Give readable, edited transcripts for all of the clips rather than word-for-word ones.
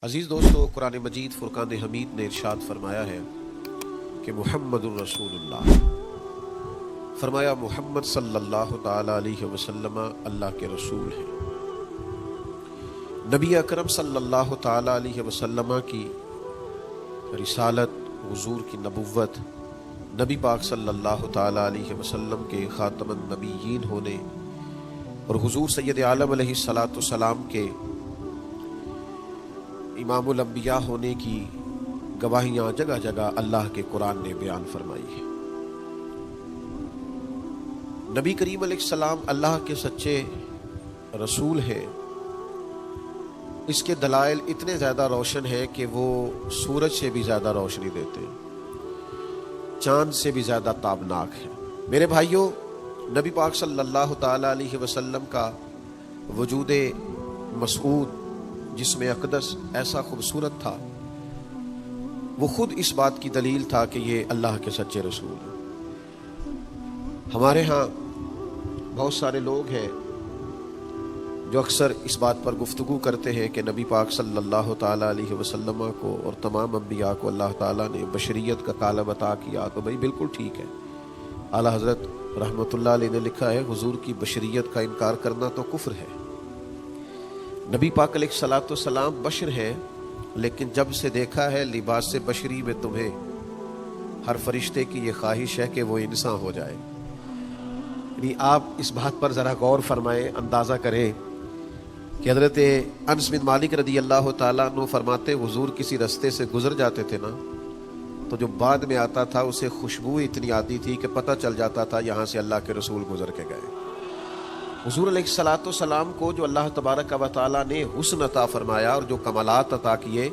عزیز دوستو، قرآن مجید فرقان حمید نے ارشاد فرمایا ہے کہ محمد الرسول اللہ، فرمایا محمد صلی اللہ تعالی علیہ وسلم اللہ کے رسول ہیں۔ نبی اکرم صلی اللہ تعالی علیہ وسلم کی رسالت، حضور کی نبوت، نبی پاک صلی اللہ تعالی علیہ وسلم کے خاتم النبیین ہونے اور حضور سید عالم علیہ الصلاۃ والسلام کے امام الانبیاء ہونے کی گواہیاں جگہ جگہ اللہ کے قرآن نے بیان فرمائی ہے۔ نبی کریم علیہ السلام اللہ کے سچے رسول ہیں، اس کے دلائل اتنے زیادہ روشن ہیں کہ وہ سورج سے بھی زیادہ روشنی دیتے ہیں، چاند سے بھی زیادہ تابناک ہے۔ میرے بھائیوں، نبی پاک صلی اللہ تعالی علیہ وسلم کا وجود مسعود جسم اقدس ایسا خوبصورت تھا، وہ خود اس بات کی دلیل تھا کہ یہ اللہ کے سچے رسول ہیں۔ ہمارے ہاں بہت سارے لوگ ہیں جو اکثر اس بات پر گفتگو کرتے ہیں کہ نبی پاک صلی اللہ تعالی علیہ وسلم کو اور تمام انبیاء کو اللہ تعالیٰ نے بشریت کا کالب عطا کیا، تو بھائی بالکل ٹھیک ہے۔ اعلیٰ حضرت رحمۃ اللہ علیہ نے لکھا ہے، حضور کی بشریت کا انکار کرنا تو کفر ہے۔ نبی پاک علیہ الصلاۃ والسلام بشر ہے، لیکن جب سے دیکھا ہے لباس بشری میں تمہیں، ہر فرشتے کی یہ خواہش ہے کہ وہ انسان ہو جائے۔ یعنی آپ اس بات پر ذرا غور فرمائیں، اندازہ کریں کہ حضرت انس بن مالک رضی اللہ تعالیٰ عنہ فرماتے، حضور کسی رستے سے گزر جاتے تھے نا، تو جو بعد میں آتا تھا اسے خوشبو اتنی آتی تھی کہ پتہ چل جاتا تھا یہاں سے اللہ کے رسول گزر کے گئے۔ حضور علیہ الصلاۃ والسلام کو جو اللہ تبارک و تعالیٰ نے حسن عطا فرمایا اور جو کمالات عطا کیے،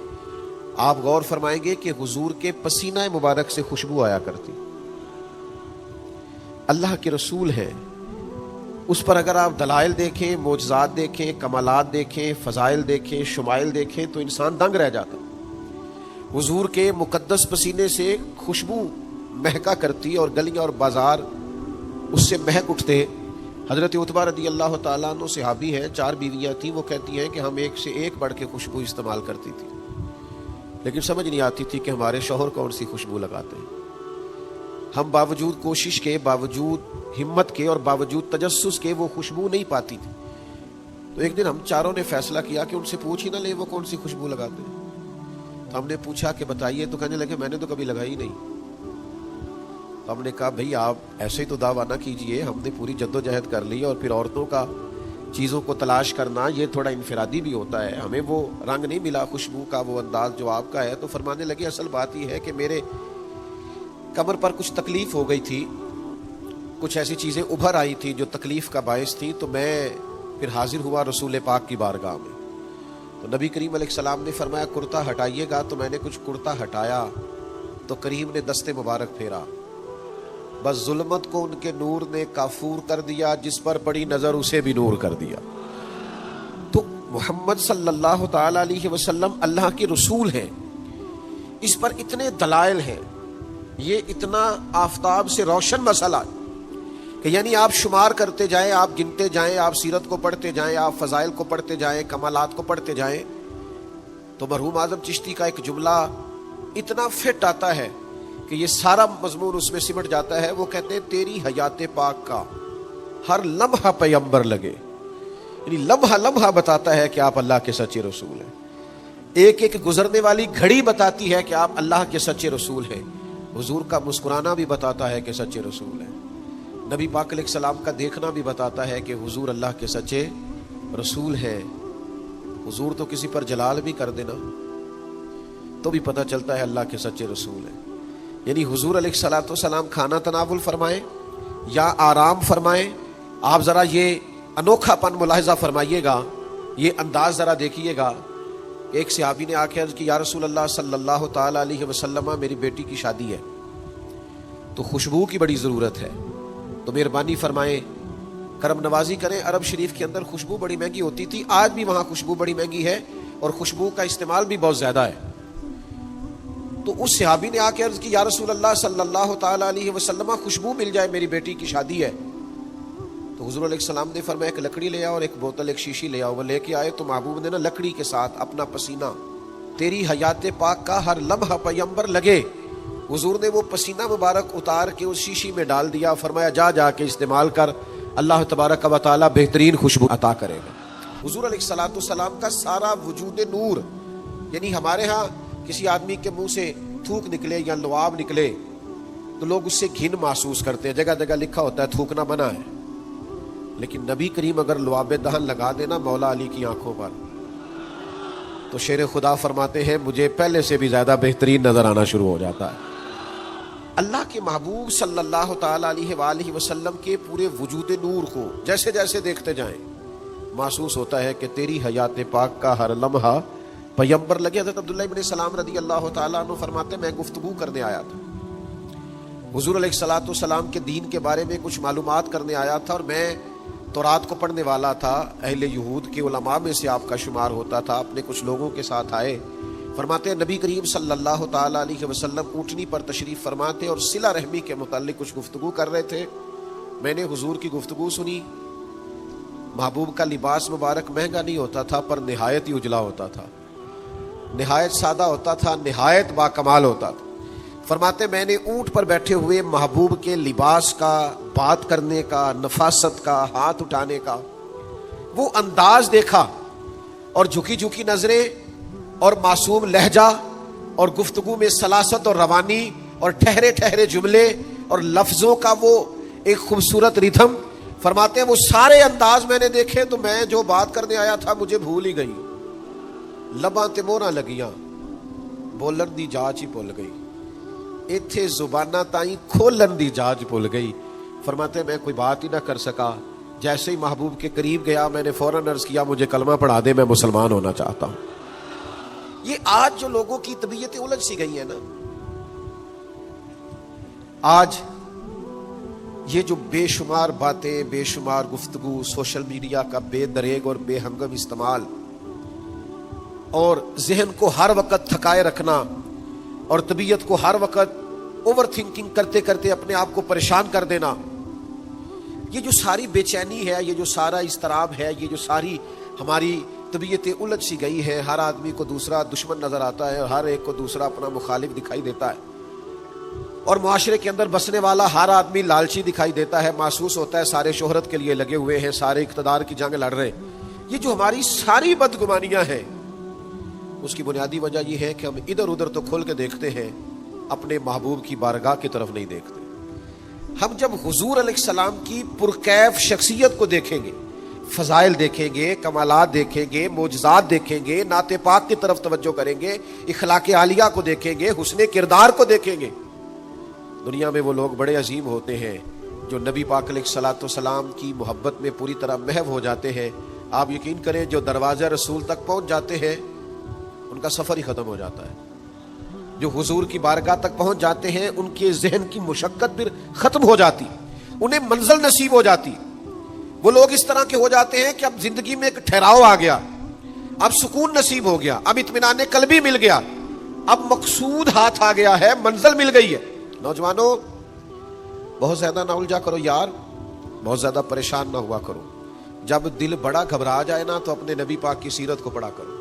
آپ غور فرمائیں گے کہ حضور کے پسینہ مبارک سے خوشبو آیا کرتی۔ اللہ کے رسول ہیں، اس پر اگر آپ دلائل دیکھیں، معجزات دیکھیں، کمالات دیکھیں، فضائل دیکھیں، شمائل دیکھیں تو انسان دنگ رہ جاتا۔ حضور کے مقدس پسینے سے خوشبو مہکا کرتی اور گلیاں اور بازار اس سے مہک اٹھتے۔ حضرت عتبہ رضی اللہ تعالیٰ عنہ صحابی ہیں، 4 بیویاں تھیں، وہ کہتی ہیں کہ ہم ایک سے ایک بڑھ کے خوشبو استعمال کرتی تھی، لیکن سمجھ نہیں آتی تھی کہ ہمارے شوہر کون سی خوشبو لگاتے ہیں۔ ہم باوجود کوشش کے، باوجود ہمت کے اور باوجود تجسس کے وہ خوشبو نہیں پاتی تھی۔ تو ایک دن ہم چاروں نے فیصلہ کیا کہ ان سے پوچھ ہی نہ لیں وہ کون سی خوشبو لگاتے ہیں۔ تو ہم نے پوچھا کہ بتائیے، تو کہنے لگے میں نے تو کبھی لگائی نہیں۔ تو ہم نے کہا بھئی آپ ایسے ہی تو دعویٰ نہ کیجئے، ہم نے پوری جد و جہد کر لی، اور پھر عورتوں کا چیزوں کو تلاش کرنا یہ تھوڑا انفرادی بھی ہوتا ہے، ہمیں وہ رنگ نہیں ملا خوشبو کا، وہ انداز جو آپ کا ہے۔ تو فرمانے لگے اصل بات یہ ہے کہ میرے کمر پر کچھ تکلیف ہو گئی تھی، کچھ ایسی چیزیں ابھر آئی تھی جو تکلیف کا باعث تھی، تو میں پھر حاضر ہوا رسول پاک کی بارگاہ میں۔ تو نبی کریم علیہ السلام نے فرمایا کرتا ہٹائیے گا، تو میں نے کچھ کرتا ہٹایا تو کریم نے دست مبارک پھیرا، بس ظلمت کو ان کے نور نے کافور کر دیا، جس پر پڑی نظر اسے بھی نور کر دیا۔ تو محمد صلی اللہ تعالی علیہ وسلم اللہ کے رسول ہیں، اس پر اتنے دلائل ہیں، یہ اتنا آفتاب سے روشن مسئلہ کہ یعنی آپ شمار کرتے جائیں، آپ گنتے جائیں، آپ سیرت کو پڑھتے جائیں، آپ فضائل کو پڑھتے جائیں، کمالات کو پڑھتے جائیں، تو مرحوم اعظم چشتی کا ایک جملہ اتنا فٹ آتا ہے کہ یہ سارا مضمون اس میں سمٹ جاتا ہے۔ وہ کہتے ہیں تیری حیات پاک کا ہر لمحہ پیغمبر لگے، یعنی لمحہ لمحہ بتاتا ہے کہ آپ اللہ کے سچے رسول ہیں، ایک ایک گزرنے والی گھڑی بتاتی ہے کہ آپ اللہ کے سچے رسول ہیں۔ حضور کا مسکرانا بھی بتاتا ہے کہ سچے رسول ہیں، نبی پاک علیہ السلام کا دیکھنا بھی بتاتا ہے کہ حضور اللہ کے سچے رسول ہیں۔ حضور تو کسی پر جلال بھی کر دینا تو بھی پتہ چلتا ہے اللہ کے سچے رسول ہیں۔ یعنی حضور علیہ الصلاۃ والسلام کھانا تناول فرمائیں یا آرام فرمائیں، آپ ذرا یہ انوکھا پن ملاحظہ فرمائیے گا، یہ انداز ذرا دیکھیے گا۔ ایک صحابی نے آ کے عرض کی، یا رسول اللہ صلی اللہ تعالی علیہ وسلم، میری بیٹی کی شادی ہے تو خوشبو کی بڑی ضرورت ہے، تو مہربانی فرمائیں، کرم نوازی کریں۔ عرب شریف کے اندر خوشبو بڑی مہنگی ہوتی تھی، آج بھی وہاں خوشبو بڑی مہنگی ہے اور خوشبو کا استعمال بھی بہت زیادہ ہے۔ تو اس صحابی نے آ کے عرض کی، یا رسول اللہ صلی اللہ تعالی علیہ وسلم، خوشبو مل جائے، میری بیٹی کی شادی ہے۔ تو حضور علیہ السلام نے فرمایا ایک لکڑی لے آؤ اور ایک بوتل، ایک شیشی لے آؤ۔ وہ لے کے آئے تو محبوب نے نا لکڑی کے ساتھ اپنا پسینہ تیری حیات پاک کا ہر لمحہ پیمبر لگے. حضور نے وہ پسینہ مبارک اتار کے اس شیشی میں ڈال دیا, فرمایا جا جا کے استعمال کر, اللہ تبارک و تعالیٰ بہترین خوشبو عطا کرے گا. حضور علیہ الصلوۃ والسلام کا سارا وجود نور. یعنی ہمارے ہاں کسی آدمی کے منہ سے تھوک نکلے یا لعاب نکلے تو لوگ اس سے گھن محسوس کرتے ہیں, جگہ جگہ لکھا ہوتا ہے تھوکنا منع ہے. لیکن نبی کریم اگر لعاب دہن لگا دینا مولا علی کی آنکھوں پر تو شیر خدا فرماتے ہیں مجھے پہلے سے بھی زیادہ بہترین نظر آنا شروع ہو جاتا ہے. اللہ کے محبوب صلی اللہ تعالی علیہ وآلہ وسلم کے پورے وجود نور کو جیسے جیسے دیکھتے جائیں محسوس ہوتا ہے کہ تیری حیات پاک کا ہر لمحہ پیمبر لگے. حضرت عبداللہ ابن سلام رضی اللہ تعالیٰ عنہ فرماتے میں گفتگو کرنے آیا تھا, حضور علیہ الصلوۃ والسلام کے دین کے بارے میں کچھ معلومات کرنے آیا تھا, اور میں تورات کو پڑھنے والا تھا, اہل یہود کے علماء میں سے آپ کا شمار ہوتا تھا. اپنے کچھ لوگوں کے ساتھ آئے, فرماتے ہیں نبی کریم صلی اللہ تعالی علیہ وسلم اونٹنی پر تشریف فرماتے اور صلہ رحمی کے متعلق کچھ گفتگو کر رہے تھے. میں نے حضور کی گفتگو سنی. محبوب کا لباس مبارک مہنگا نہیں ہوتا تھا پر نہایت ہی اجلا ہوتا تھا, نہایت سادہ ہوتا تھا, نہایت با کمال ہوتا تھا. فرماتے میں نے اونٹ پر بیٹھے ہوئے محبوب کے لباس کا, بات کرنے کا, نفاست کا, ہاتھ اٹھانے کا وہ انداز دیکھا, اور جھکی جھکی نظریں اور معصوم لہجہ اور گفتگو میں سلاست اور روانی اور ٹھہرے ٹھہرے جملے اور لفظوں کا وہ ایک خوبصورت ریتھم. فرماتے ہیں وہ سارے انداز میں نے دیکھے تو میں جو بات کرنے آیا تھا مجھے بھول ہی گئی. لباں تے موہراں لگیاں, بولن دی جاچ ہی بھول گئی, ایتھے زباناں تائیں کھولن دی جاچ بھول گئی. فرماتے میں کوئی بات ہی نہ کر سکا. جیسے ہی محبوب کے قریب گیا میں نے فوراً عرض کیا مجھے کلمہ پڑھا دے, میں مسلمان ہونا چاہتا ہوں. یہ آج جو لوگوں کی طبیعتیں الجھ سی گئی ہیں نا, آج یہ جو بے شمار باتیں, بے شمار گفتگو, سوشل میڈیا کا بے دریغ اور بے ہنگم استعمال, اور ذہن کو ہر وقت تھکائے رکھنا, اور طبیعت کو ہر وقت اوور تھنکنگ کرتے کرتے اپنے آپ کو پریشان کر دینا, یہ جو ساری بے چینی ہے, یہ جو سارا اضطراب ہے, یہ جو ساری ہماری طبیعتیں الجھ سی گئی ہیں. ہر آدمی کو دوسرا دشمن نظر آتا ہے, ہر ایک کو دوسرا اپنا مخالف دکھائی دیتا ہے, اور معاشرے کے اندر بسنے والا ہر آدمی لالچی دکھائی دیتا ہے. محسوس ہوتا ہے سارے شہرت کے لیے لگے ہوئے ہیں, سارے اقتدار کی جنگ لڑ رہے. یہ جو ہماری ساری بدگمانیاں ہیں اس کی بنیادی وجہ یہ ہے کہ ہم ادھر ادھر تو کھول کے دیکھتے ہیں, اپنے محبوب کی بارگاہ کی طرف نہیں دیکھتے. ہم جب حضور علیہ السلام کی پرکیف شخصیت کو دیکھیں گے, فضائل دیکھیں گے, کمالات دیکھیں گے, معجزات دیکھیں گے, نعت پاک کی طرف توجہ کریں گے, اخلاق عالیہ کو دیکھیں گے, حسن کردار کو دیکھیں گے. دنیا میں وہ لوگ بڑے عظیم ہوتے ہیں جو نبی پاک علیہ الصلوۃ والسلام کی محبت میں پوری طرح محو ہو جاتے ہیں. آپ یقین کریں جو دروازہ رسول تک پہنچ جاتے ہیں ان کا سفر ہی ختم ہو جاتا ہے. جو حضور کی بارگاہ تک پہنچ جاتے ہیں ان کے ذہن کی مشقت پھر ختم ہو جاتی, انہیں منزل نصیب ہو جاتی. وہ لوگ اس طرح کے ہو جاتے ہیں کہ اب زندگی میں ایک ٹھہراؤ آ گیا, اب سکون نصیب ہو گیا, اب اطمینان قلبی مل گیا, اب مقصود ہاتھ آ گیا ہے, منزل مل گئی ہے. نوجوانوں بہت زیادہ نہ الجھا کرو یار, بہت زیادہ پریشان نہ ہوا کرو. جب دل بڑا گھبرا جائے نا تو اپنے نبی پاک کی سیرت کو پڑھا کرو,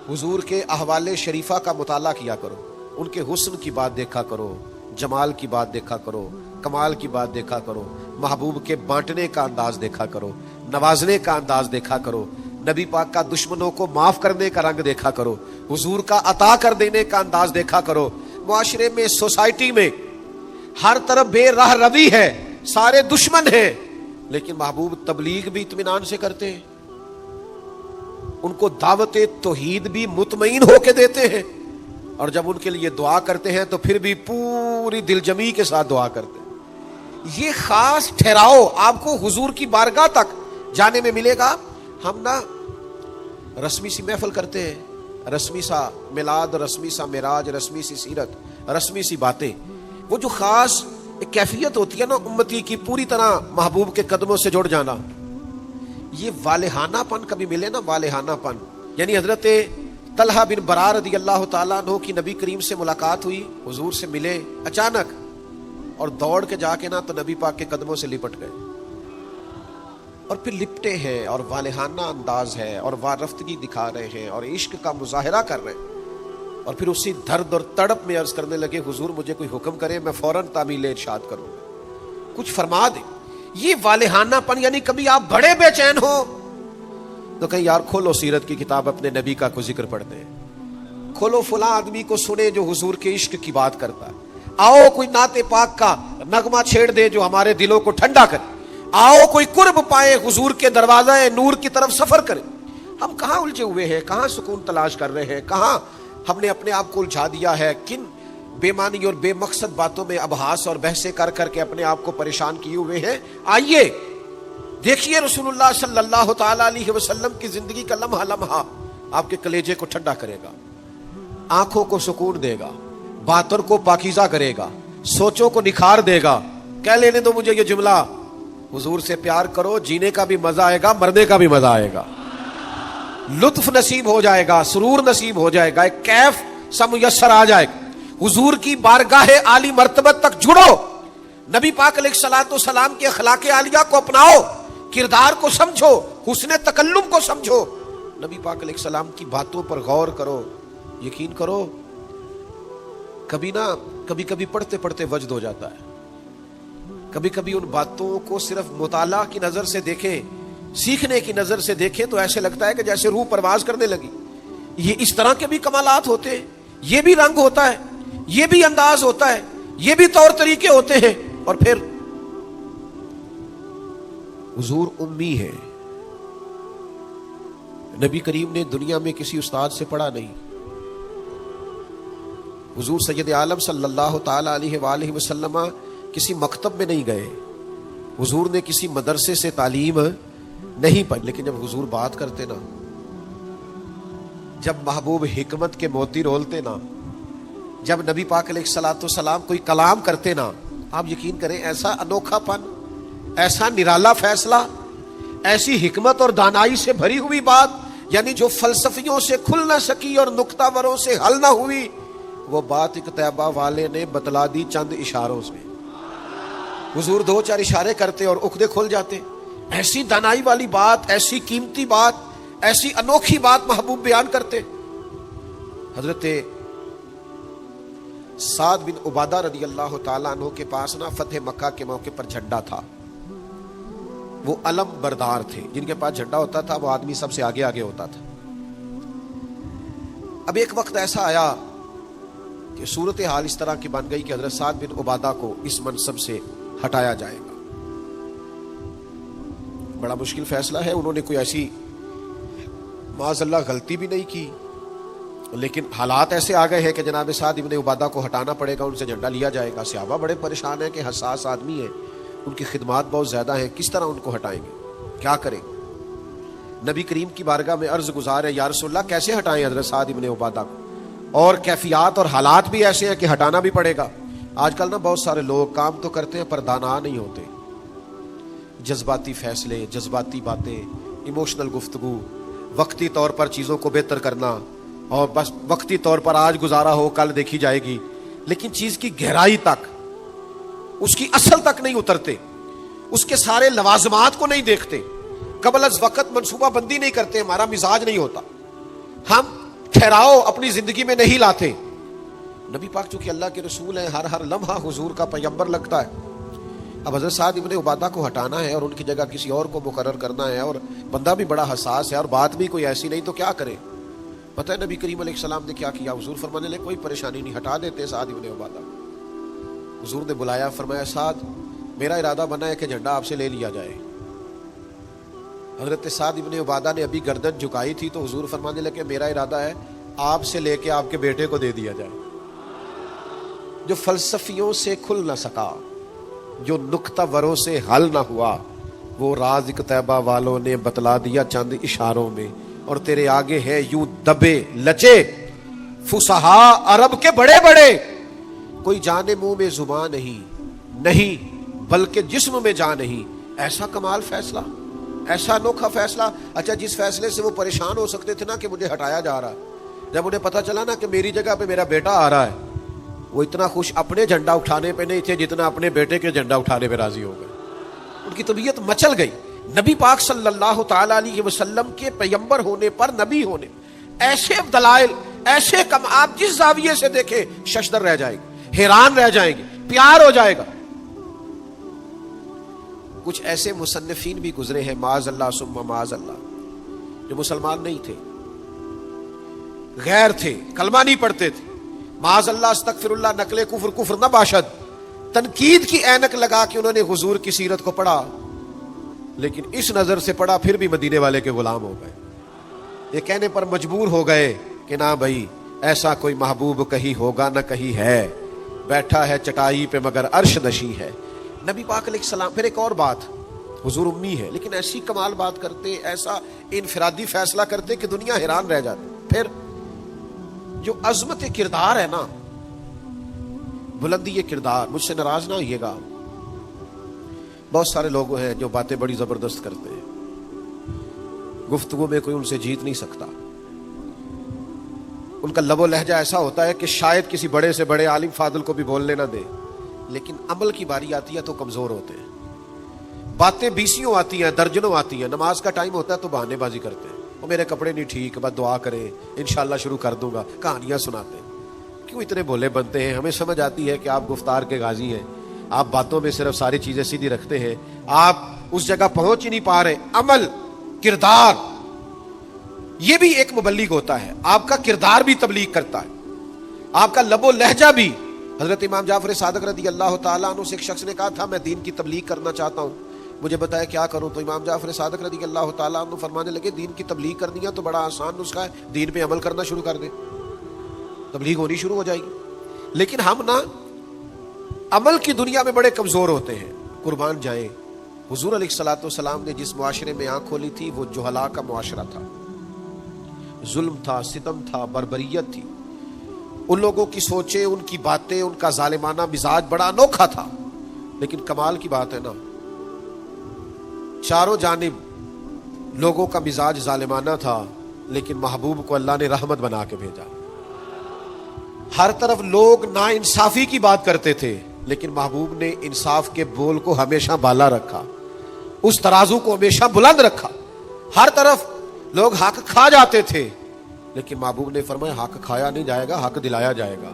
حضور کے احوال شریفہ کا مطالعہ کیا کرو, ان کے حسن کی بات دیکھا کرو, جمال کی بات دیکھا کرو, کمال کی بات دیکھا کرو, محبوب کے بانٹنے کا انداز دیکھا کرو, نوازنے کا انداز دیکھا کرو, نبی پاک کا دشمنوں کو معاف کرنے کا رنگ دیکھا کرو, حضور کا عطا کر دینے کا انداز دیکھا کرو. معاشرے میں, سوسائٹی میں ہر طرف بے راہ روی ہے, سارے دشمن ہیں, لیکن محبوب تبلیغ بھی اطمینان سے کرتے ہیں, ان کو دعوت توحید بھی مطمئن ہو کے دیتے ہیں, اور جب ان کے لیے دعا کرتے ہیں تو پھر بھی پوری دل جمی کے ساتھ دعا کرتے ہیں. یہ خاص ٹھہراؤ آپ کو حضور کی بارگاہ تک جانے میں ملے گا. ہم نا رسمی سی محفل کرتے ہیں, رسمی سا میلاد, رسمی سا معراج, رسمی سی سیرت, رسمی سی باتیں. وہ جو خاص ایک کیفیت ہوتی ہے نا امتی کی, پوری طرح محبوب کے قدموں سے جڑ جانا, یہ والہانہ پن کبھی ملے نا, والہانہ پن. یعنی حضرت طلحہ بن برار رضی اللہ تعالیٰ عنہ کی نبی کریم سے ملاقات ہوئی, حضور سے ملے اچانک, اور دوڑ کے جا کے نا تو نبی پاک کے قدموں سے لپٹ گئے, اور پھر لپٹے ہیں, اور والہانہ انداز ہے, اور وارفتگی دکھا رہے ہیں, اور عشق کا مظاہرہ کر رہے ہیں. اور پھر اسی درد اور تڑپ میں عرض کرنے لگے حضور مجھے کوئی حکم کرے میں فوراً تعمیل ارشاد کروں گا، کچھ فرما دیں۔ یہ والہانہ پن، یعنی کبھی آپ بڑے بے چین ہو تو کہیں یار کھولو سیرت کی کتاب، اپنے نبی کا کوئی ذکر پڑھتے ہیں، کھولو فلاں آدمی کو سنے جو حضور کے عشق کی بات کرتا ہے، آؤ کوئی نعت پاک کا نغمہ چھیڑ دے جو ہمارے دلوں کو ٹھنڈا کرے، آؤ کوئی قرب پائے حضور کے دروازہ نور کی طرف سفر کرے۔ ہم کہاں الجھے ہوئے ہیں، کہاں سکون تلاش کر رہے ہیں، کہاں ہم نے اپنے آپ کو الجھا دیا ہے، کن بے معنی اور بے مقصد باتوں میں ابحاث اور بحثیں کر کر کے اپنے آپ کو پریشان کیے ہوئے ہیں۔ آئیے دیکھیے رسول اللہ صلی اللہ تعالی علیہ وسلم کی زندگی کا لمحہ لمحہ آپ کے کلیجے کو ٹھنڈا کرے گا، آنکھوں کو سکون دے گا، باطن کو پاکیزہ کرے گا، سوچوں کو نکھار دے گا۔ کہہ لینے دو مجھے یہ جملہ، حضور سے پیار کرو، جینے کا بھی مزہ آئے گا، مرنے کا بھی مزہ آئے گا، لطف نصیب ہو جائے گا، سرور نصیب ہو جائے گا، ایک کیف سا میسر آ جائے گا۔ حضور کی بارگاہ عالی مرتبت تک جڑو، نبی پاک علیہ الصلوۃ والسلام کے اخلاق عالیہ کو اپناؤ، کردار کو سمجھو، حسن تکلم کو سمجھو، نبی پاک علیہ السلام کی باتوں پر غور کرو۔ یقین کرو کبھی کبھی پڑھتے پڑھتے وجد ہو جاتا ہے، کبھی کبھی ان باتوں کو صرف مطالعہ کی نظر سے دیکھیں، سیکھنے کی نظر سے دیکھیں تو ایسے لگتا ہے کہ جیسے روح پرواز کرنے لگی۔ یہ اس طرح کے بھی کمالات ہوتے ہیں، یہ بھی رنگ ہوتا ہے، یہ بھی انداز ہوتا ہے، یہ بھی طور طریقے ہوتے ہیں۔ اور پھر حضور امی ہے، نبی کریم نے دنیا میں کسی استاد سے پڑھا نہیں، حضور سید عالم صلی اللہ تعالی علیہ وآلہ وسلم کسی مکتب میں نہیں گئے، حضور نے کسی مدرسے سے تعلیم نہیں پڑھی، لیکن جب حضور بات کرتے نا، جب محبوب حکمت کے موتی رولتے نا، جب نبی پاک علیہ الصلوۃ والسلام کوئی کلام کرتے نا، آپ یقین کریں ایسا انوکھا پن، ایسا نرالا فیصلہ، ایسی حکمت اور دانائی سے بھری ہوئی بات، یعنی جو فلسفیوں سے کھل نہ سکی اور نکتہ وروں سے حل نہ ہوئی، وہ بات ایک طیبہ والے نے بتلا دی چند اشاروں سے۔ حضور دو چار اشارے کرتے اور عقدے کھل جاتے۔ ایسی دانائی والی بات، ایسی قیمتی بات، ایسی انوکھی بات محبوب بیان کرتے۔ حضرت سعد بن عبادہ رضی اللہ تعالیٰ عنہ کے پاس نا فتح مکہ کے موقع پر جھنڈا تھا، وہ علم بردار تھے، جن کے پاس جھنڈا ہوتا تھا وہ آدمی سب سے آگے آگے ہوتا تھا۔ اب ایک وقت ایسا آیا کہ صورتحال اس طرح کی بن گئی کہ حضرت سعد بن عبادہ کو اس منصب سے ہٹایا جائے گا۔ بڑا مشکل فیصلہ ہے، انہوں نے کوئی ایسی معاذ اللہ غلطی بھی نہیں کی، لیکن حالات ایسے آ گئے ہیں کہ جناب سعد ابن عبادہ کو ہٹانا پڑے گا، ان سے جھنڈا لیا جائے گا۔ صحابہ بڑے پریشان ہیں کہ حساس آدمی ہے، ان کی خدمات بہت زیادہ ہیں، کس طرح ان کو ہٹائیں گے، کیا کریں؟ نبی کریم کی بارگاہ میں عرض گزار ہے، یا رسول اللہ کیسے ہٹائیں حضرت سعد ابن عبادہ کو؟ اور کیفیات اور حالات بھی ایسے ہیں کہ ہٹانا بھی پڑے گا۔ آج کل نا بہت سارے لوگ کام تو کرتے ہیں پر دانا نہیں ہوتے، جذباتی فیصلے، جذباتی باتیں، ایموشنل گفتگو، وقتی طور پر چیزوں کو بہتر کرنا، اور بس وقتی طور پر آج گزارا ہو کل دیکھی جائے گی، لیکن چیز کی گہرائی تک، اس کی اصل تک نہیں اترتے، اس کے سارے لوازمات کو نہیں دیکھتے، قبل از وقت منصوبہ بندی نہیں کرتے۔ ہمارا مزاج نہیں ہوتا، ہم ٹھہراؤ اپنی زندگی میں نہیں لاتے۔ نبی پاک چونکہ اللہ کے رسول ہیں، ہر لمحہ حضور کا پیغمبر لگتا ہے۔ اب حضرت سعد ابن عبادہ کو ہٹانا ہے اور ان کی جگہ کسی اور کو مقرر کرنا ہے، اور بندہ بھی بڑا حساس ہے اور بات بھی کوئی ایسی نہیں، تو کیا کرے؟ پتہ ہے نبی کریم علیہ السلام نے کیا کیا؟ حضور فرمانے لگے کوئی پریشانی نہیں، ہٹا دیتے سعد ابن عبادہ۔ حضور نے بلایا، فرمایا سعد میرا ارادہ بنا ہے کہ جھنڈا آپ سے لے لیا جائے۔ حضرت سعد ابن عبادہ نے ابھی گردن جھکائی تھی تو حضور فرمانے لگے میرا ارادہ ہے آپ سے لے کے آپ کے بیٹے کو دے دیا جائے۔ جو فلسفیوں سے کھل نہ سکا، جو نکتہ وروں سے حل نہ ہوا، وہ راز طیبہ والوں نے بتلا دیا چند اشاروں میں، اور تیرے آگے ہے یوں دبے لچے فصحا عرب کے بڑے بڑے، کوئی جان منہ میں زبان نہیں بلکہ جسم میں جان نہیں۔ ایسا کمال فیصلہ، ایسا انوکھا فیصلہ۔ اچھا جس فیصلے سے وہ پریشان ہو سکتے تھے نا کہ مجھے ہٹایا جا رہا ہے، جب انہیں پتا چلا نا کہ میری جگہ پہ میرا بیٹا آ رہا ہے، وہ اتنا خوش اپنے جھنڈا اٹھانے پہ نہیں تھے جتنا اپنے بیٹے کے جھنڈا اٹھانے پہ راضی ہو گئے۔ ان کی طبیعت مچل گئی۔ نبی پاک صلی اللہ تعالی علیہ وسلم کے پیغمبر ہونے پر، نبی ہونے، ایسے دلائل، ایسے کم آپ جس زاویے سے دیکھیں ششدر رہ جائیں گے، حیران رہ جائیں گے، پیار ہو جائے گا۔ کچھ ایسے مصنفین بھی گزرے ہیں معاذ اللہ ثم معاذ اللہ، جو مسلمان نہیں تھے، غیر تھے، کلمہ نہیں پڑھتے تھے، معاذ اللہ استغفر اللہ، نقل کفر کفر نہ باشد، تنقید کی اینک لگا کے انہوں نے حضور کی سیرت کو پڑھا، لیکن اس نظر سے پڑھا پھر بھی مدینے والے کے غلام ہو گئے۔ یہ کہنے پر مجبور ہو گئے کہ نہ بھائی ایسا کوئی محبوب کہیں ہوگا نہ کہیں ہے، بیٹھا ہے چٹائی پہ مگر عرش نشی ہے۔ نبی پاک علیہ السلام، پھر ایک اور بات، حضور امی ہے لیکن ایسی کمال بات کرتے، ایسا انفرادی فیصلہ کرتے کہ دنیا حیران رہ جاتی۔ پھر جو عظمت کردار ہے نا، بلندی یہ کردار، مجھ سے ناراض نہ ہوئیے گا، بہت سارے لوگ ہیں جو باتیں بڑی زبردست کرتے ہیں، گفتگو میں کوئی ان سے جیت نہیں سکتا، ان کا لب و لہجہ ایسا ہوتا ہے کہ شاید کسی بڑے سے بڑے عالم فاضل کو بھی بولنے نہ دے، لیکن عمل کی باری آتی ہے تو کمزور ہوتے ہیں، باتیں بیسیوں آتی ہیں، درجنوں آتی ہیں، نماز کا ٹائم ہوتا ہے تو بہانے بازی کرتے ہیں، وہ میرے کپڑے نہیں ٹھیک، بس دعا کریں انشاءاللہ شروع کر دوں گا، کہانیاں سناتے ہیں۔ کیوں اتنے بولے بنتے ہیں؟ ہمیں سمجھ آتی ہے کہ آپ گفتار کے غازی ہیں، آپ باتوں میں صرف ساری چیزیں سیدھی رکھتے ہیں، آپ اس جگہ پہنچ ہی نہیں پا رہے۔ عمل، کردار، یہ بھی ایک مبلغ ہوتا ہے، آپ کا کردار بھی تبلیغ کرتا ہے، آپ کا لب و لہجہ بھی۔ حضرت امام جعفر صادق رضی اللہ تعالیٰ عنہ سے ایک شخص نے کہا تھا میں دین کی تبلیغ کرنا چاہتا ہوں، مجھے بتایا کیا کروں؟ تو امام جعفر صادق رضی اللہ تعالیٰ عنہ فرمانے لگے دین کی تبلیغ کرنی ہے تو بڑا آسان نسخہ ہے، دین پہ عمل کرنا شروع کر دے، تبلیغ ہونی شروع ہو جائے گی۔ لیکن ہم نا عمل کی دنیا میں بڑے کمزور ہوتے ہیں، قربان جائیں۔ حضور علیہ الصلوۃ والسلام نے جس معاشرے میں آنکھ کھولی تھی وہ جہلاء کا معاشرہ تھا، ظلم تھا، ستم تھا، بربریت تھی، ان لوگوں کی سوچیں، ان کی باتیں، ان کا ظالمانہ مزاج بڑا انوکھا تھا۔ لیکن کمال کی بات ہے نا، چاروں جانب لوگوں کا مزاج ظالمانہ تھا، لیکن محبوب کو اللہ نے رحمت بنا کے بھیجا۔ ہر طرف لوگ نا انصافی کی بات کرتے تھے، لیکن محبوب نے انصاف کے بول کو ہمیشہ بالا رکھا، اس ترازو کو ہمیشہ بلند رکھا۔ ہر طرف لوگ حق کھا جاتے تھے، لیکن محبوب نے فرمایا حق کھایا نہیں جائے گا، حق دلایا جائے گا۔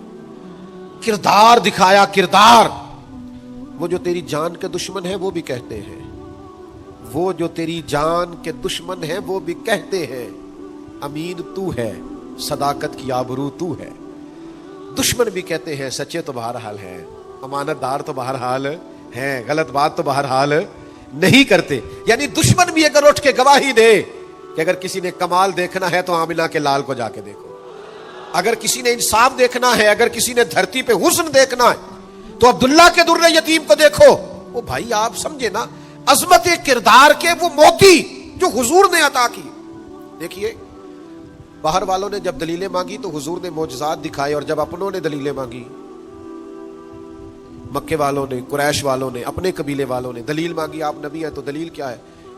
کردار دکھایا، کردار۔ وہ جو تیری جان کے دشمن ہیں وہ بھی کہتے ہیں، وہ جو تیری جان کے دشمن ہیں وہ بھی کہتے ہیں امین تو ہے، صداقت کی آبرو تو ہے۔ دشمن بھی کہتے ہیں سچے تو بہرحال ہیں، امانت دار تو بہرحال ہیں، غلط بات تو بہرحال نہیں کرتے۔ یعنی دشمن بھی اگر اٹھ کے گواہی دے کہ اگر کسی نے کمال دیکھنا ہے تو آمنہ کے لال کو جا کے دیکھو، اگر کسی نے انصاف دیکھنا ہے، اگر کسی نے دھرتی پہ حسن دیکھنا ہے تو عبداللہ کے در یتیم کو دیکھو۔ وہ بھائی آپ سمجھے نا، عظمت کردار کے وہ موتی جو حضور نے عطا کی۔ دیکھیے باہر والوں نے جب دلیلیں مانگی تو حضور نے معجزات دکھائے، اور جب اپنوں نے دلیلیں مانگی، مکے والوں نے، قریش والوں نے، اپنے قبیلے والوں نے دلیل مانگی، آپ نبی ہیں تو دلیل کیا ہے؟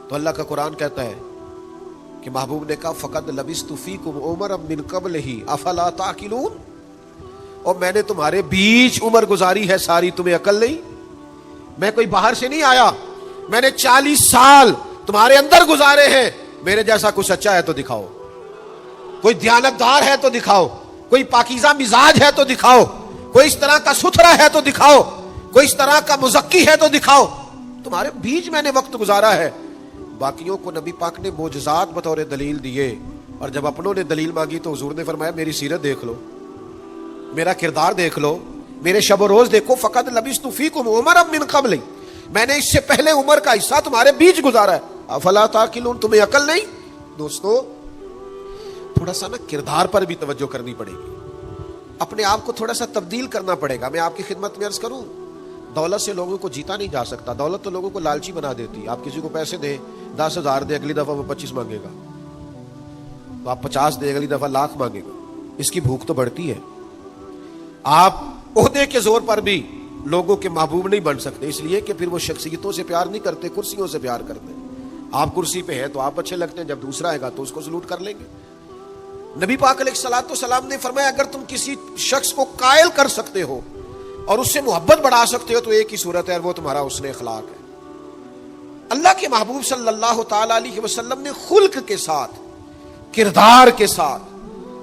تو اللہ کا قرآن کہتا ہے کہ محبوب نے کہا فقد لبثت فیکم عمرا من قبلہ افلا تعقلون، اور میں نے تمہارے بیچ عمر گزاری ہے ساری، تمہیں عقل نہیں؟ میں کوئی باہر سے نہیں آیا، میں نے 40 سال تمہارے اندر گزارے ہیں، میرے جیسا کوئی سچا ہے تو دکھاؤ، کوئی دیانتدار ہے تو دکھاؤ، کوئی پاکیزہ مزاج ہے تو دکھاؤ، کوئی اس طرح کا ستھرا ہے تو دکھاؤ، کوئی اس طرح کا مزکی ہے تو دکھاؤ، تمہارے بیچ میں نے وقت گزارا ہے۔ باقیوں کو نبی پاک نے معجزات بطور دلیل دیے، اور جب اپنوں نے دلیل مانگی تو حضور نے فرمایا میری سیرت دیکھ لو، میرا کردار دیکھ لو، میرے شب و روز دیکھو۔ فقد لبثت فیکم عمرا من قبل، میں نے اس سے پہلے عمر کا حصہ تمہارے بیچ گزارا ہے، افلا تعقلون، تمہیں عقل نہیں؟ دوستو تھوڑا سا نا کردار پر بھی توجہ کرنی پڑے گی، اپنے آپ کو تھوڑا سا تبدیل کرنا پڑے گا۔ میں آپ کی خدمت میں عرض کروں، دولت سے لوگوں کو جیتا نہیں جا سکتا، دولت تو لوگوں کو لالچی بنا دیتی۔ آپ کسی کو پیسے دیں، 10,000 دے، اگلی دفعہ وہ 25 مانگے گا، تو آپ 50 دے، اگلی دفعہ لاکھ مانگے گا، اس کی بھوک تو بڑھتی ہے۔ آپ عہدے کے زور پر بھی لوگوں کے محبوب نہیں بن سکتے، اس لیے کہ پھر وہ شخصیتوں سے پیار نہیں کرتے، کرسیوں سے پیار کرتے۔ آپ کرسی پہ ہیں تو آپ اچھے لگتے ہیں، جب دوسرا آئے گا تو اس کو سلوٹ کر لیں گے۔ نبی پاک علیہ الصلوۃ والسلام نے فرمایا اگر تم کسی شخص کو قائل کر سکتے ہو اور اس سے محبت بڑھا سکتے ہو تو ایک ہی صورت ہے، اور وہ تمہارا حسن اخلاق ہے۔ اللہ کے محبوب صلی اللہ تعالی علیہ وسلم نے خلق کے ساتھ، کردار کے ساتھ،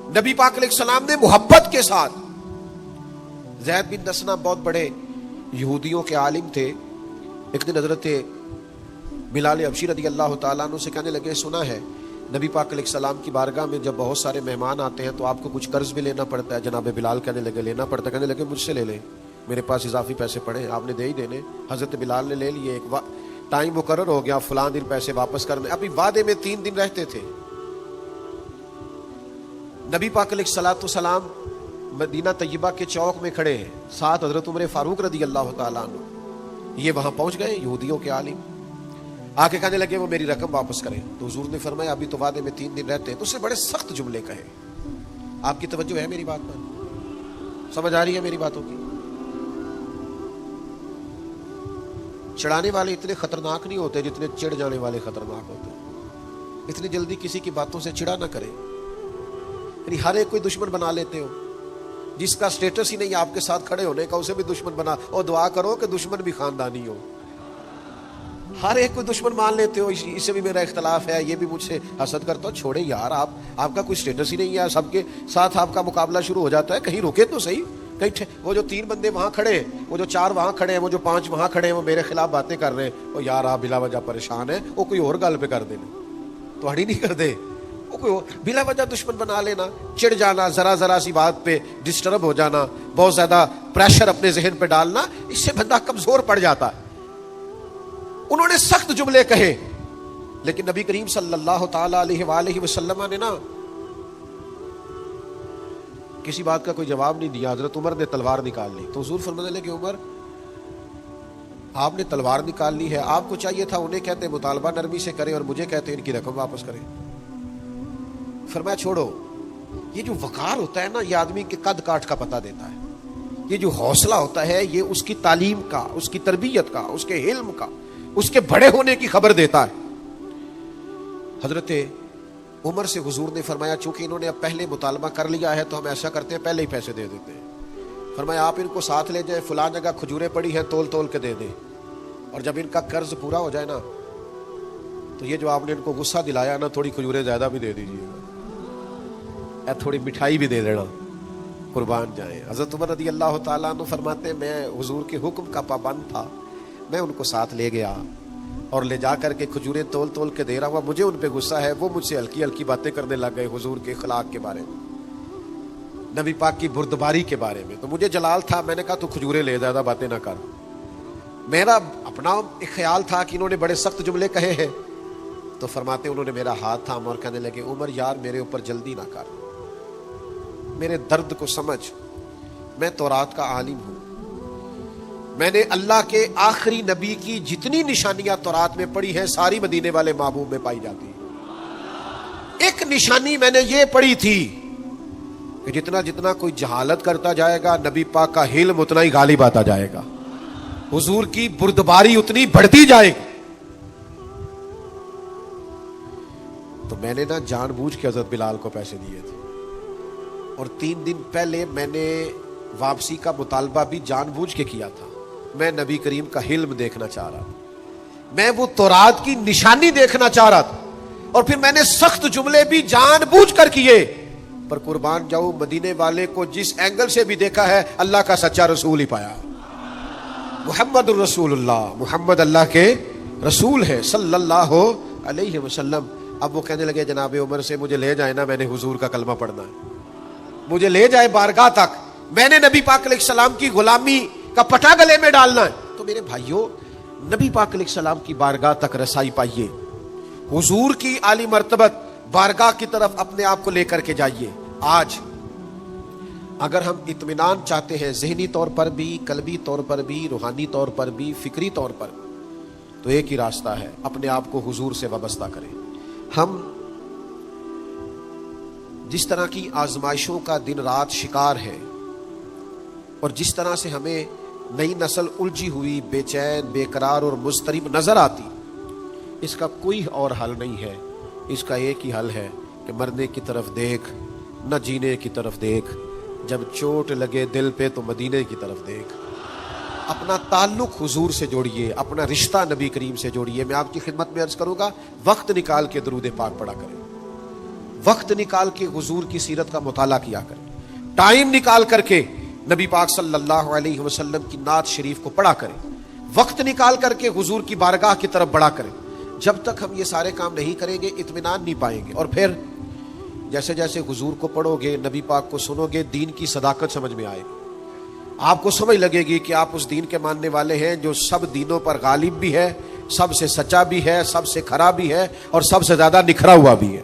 نبی پاک علیہ السلام نے محبت کے ساتھ. زید بن دسنہ بہت بڑے یہودیوں کے عالم تھے. ایک دن حضرت بلال حبشی رضی اللہ تعالیٰ عنہ سے کہنے لگے سنا ہے نبی پاک علیہ السلام کی بارگاہ میں جب بہت سارے مہمان آتے ہیں تو آپ کو کچھ قرض بھی لینا پڑتا ہے. جناب بلال کہنے لگے لینا پڑتا ہے. کہنے لگے مجھ سے لے لیں, میرے پاس اضافی پیسے پڑے ہیں, آپ نے دے ہی دینے. حضرت بلال نے لے لیے. ایک ٹائم مقرر ہو گیا, فلاں دن پیسے واپس کرنے. ابھی وعدے میں 3 دن رہتے تھے. نبی پاک علیہ الصلوۃ والسلام مدینہ طیبہ کے چوک میں کھڑے ہیں, ساتھ حضرت عمر فاروق رضی اللہ تعالیٰ عنہ. یہ وہاں پہنچ گئے یہودیوں کے عالم, آ کے کہنے لگے وہ میری رقم واپس کریں. تو حضور نے فرمایا ابھی تو وعدے میں 3 دن رہتے ہیں. تو اس سے بڑے سخت جملے کہے. آپ کی توجہ ہے میری بات پر, سمجھ آ رہی ہے میری باتوں کی؟ چڑھانے والے اتنے خطرناک نہیں ہوتے جتنے چڑھ جانے والے خطرناک ہوتے. اتنی جلدی کسی کی باتوں سے چڑھا نہ کرے. یعنی ہر ایک کوئی دشمن بنا لیتے ہو. جس کا سٹیٹس ہی نہیں آپ کے ساتھ کھڑے ہونے کا اسے بھی دشمن بنا, اور دعا کرو کہ دشمن بھی خاندانی ہو. ہر ایک کو دشمن مان لیتے ہو. اس سے بھی میرا اختلاف ہے, یہ بھی مجھ سے حسد کرتا ہو. چھوڑے یار, آپ کا کوئی سٹیٹس ہی نہیں ہے. سب کے ساتھ آپ کا مقابلہ شروع ہو جاتا ہے. کہیں رکے تو صحیح. کہیں وہ جو 3 بندے وہاں کھڑے ہیں, وہ جو 4 وہاں کھڑے ہیں, وہ جو 5 وہاں کھڑے ہیں, وہ میرے خلاف باتیں کر رہے ہیں. وہ یار آپ بلا وجہ پریشان ہیں, وہ کوئی اور گل پہ کر دینا تو ہڑی نہیں کر دے. وہ کوئی بلا وجہ دشمن بنا لینا, چڑ جانا, ذرا سی بات پہ ڈسٹرب ہو جانا, بہت زیادہ پریشر اپنے ذہن پہ ڈالنا, اس سے بندہ کمزور پڑ جاتا ہے. انہوں نے سخت جملے کہے, لیکن نبی کریم صلی اللہ تعالی علیہ وآلہ وسلم نے نا کسی بات کا کوئی جواب نہیں دیا. حضرت عمر نے تلوار نکال لی. تو حضور فرمانے لگے عمر آپ نے تلوار نکال لی ہے, آپ کو چاہیے تھا انہیں کہتے مطالبہ نرمی سے کریں اور مجھے کہتے ان کی رقم واپس کریں. فرمایا چھوڑو, یہ جو وقار ہوتا ہے نا یہ آدمی کے قد کاٹ کا پتہ دیتا ہے. یہ جو حوصلہ ہوتا ہے یہ اس کی تعلیم کا, اس کی تربیت کا, اس کے علم کا, اس کے بڑے ہونے کی خبر دیتا ہے. حضرت عمر سے حضور نے فرمایا چونکہ انہوں نے اب پہلے مطالبہ کر لیا ہے تو ہم ایسا کرتے ہیں پہلے ہی پیسے دے دیتے ہیں. فرمایا آپ ان کو ساتھ لے جائیں, فلاں جگہ کھجوریں پڑی ہیں تول کے دے دیں, اور جب ان کا قرض پورا ہو جائے نا تو یہ جو آپ نے ان کو غصہ دلایا نا تھوڑی کھجوریں زیادہ بھی دے دیجیے گا, تھوڑی مٹھائی بھی دے دینا, قربان جائیں. حضرت عمر رضی اللہ تعالیٰ عنہ فرماتے ہیں میں حضور کے حکم کا پابند تھا, میں ان کو ساتھ لے گیا اور لے جا کر کے کھجوریں تول کے دے رہا ہوا. مجھے ان پہ غصہ ہے, وہ مجھ سے ہلکی باتیں کرنے لگ گئے حضور کے اخلاق کے بارے میں, نبی پاک کی بردباری کے بارے میں. تو مجھے جلال تھا, میں نے کہا تو کھجوریں لے, زیادہ باتیں نہ کر. میرا اپنا ایک خیال تھا کہ انہوں نے بڑے سخت جملے کہے ہیں. تو فرماتے انہوں نے میرا ہاتھ تھاما اور کہنے لگے عمر یار میرے اوپر جلدی نہ کر, میرے درد کو سمجھ, میں تورات کا عالم ہوں, میں نے اللہ کے آخری نبی کی جتنی نشانیاں تورات میں پڑھی ہیں ساری مدینے والے محبوب میں پائی جاتی ہیں. ایک نشانی میں نے یہ پڑھی تھی کہ جتنا کوئی جہالت کرتا جائے گا نبی پاک کا علم اتنا ہی غالب آتا جائے گا, حضور کی بردباری اتنی بڑھتی جائے گی. تو میں نے نا جان بوجھ کے حضرت بلال کو پیسے دیے تھے, اور 3 دن پہلے میں نے واپسی کا مطالبہ بھی جان بوجھ کے کیا تھا. میں نبی کریم کا حلم دیکھنا چاہ رہا تھا, میں وہ تورات کی نشانی دیکھنا چاہ رہا تھا, اور پھر میں نے سخت جملے بھی جان بوجھ کر کیے. پر قربان جاؤ مدینے والے کو جس اینگل سے بھی دیکھا ہے اللہ کا سچا رسول ہی پایا. محمد الرسول اللہ, محمد اللہ کے رسول ہے صلی اللہ علیہ وسلم. اب وہ کہنے لگے جناب عمر سے مجھے لے جائے نا, میں نے حضور کا کلمہ پڑھنا ہے, مجھے لے جائے بارگاہ تک, میں نے نبی پاک علیہ السلام کی غلامی کا پٹا گلے میں ڈالنا ہے. تو میرے بھائیوں نبی پاک علیہ السلام کی بارگاہ تک رسائی پائیے, حضور کی عالی مرتبت بارگاہ کی طرف اپنے آپ کو لے کر کے جائیے. آج اگر ہم اطمینان چاہتے ہیں ذہنی طور پر بھی, قلبی طور پر بھی, روحانی طور پر بھی, فکری طور پر, تو ایک ہی راستہ ہے, اپنے آپ کو حضور سے وابستہ کریں. ہم جس طرح کی آزمائشوں کا دن رات شکار ہے, اور جس طرح سے ہمیں نئی نسل الجھی ہوئی, بے چین, بے قرار اور مضطرب نظر آتی, اس کا کوئی اور حل نہیں ہے. اس کا ایک ہی حل ہے کہ مرنے کی طرف دیکھ, نہ جینے کی طرف دیکھ, جب چوٹ لگے دل پہ تو مدینے کی طرف دیکھ. اپنا تعلق حضور سے جوڑیے, اپنا رشتہ نبی کریم سے جوڑیے. میں آپ کی خدمت میں عرض کروں گا وقت نکال کے درود پاک پڑھا کریں. وقت نکال کے حضور کی سیرت کا مطالعہ کیا کریں، ٹائم نکال کر کے نبی پاک صلی اللہ علیہ وسلم کی نعت شریف کو پڑھا کریں، وقت نکال کر کے حضور کی بارگاہ کی طرف بڑھا کریں۔ جب تک ہم یہ سارے کام نہیں کریں گے اطمینان نہیں پائیں گے، اور پھر جیسے جیسے حضور کو پڑھو گے، نبی پاک کو سنو گے، دین کی صداقت سمجھ میں آئے گی، آپ کو سمجھ لگے گی کہ آپ اس دین کے ماننے والے ہیں جو سب دینوں پر غالب بھی ہے، سب سے سچا بھی ہے، سب سے کھرا بھی ہے، اور سب سے زیادہ نکھرا ہوا بھی ہے۔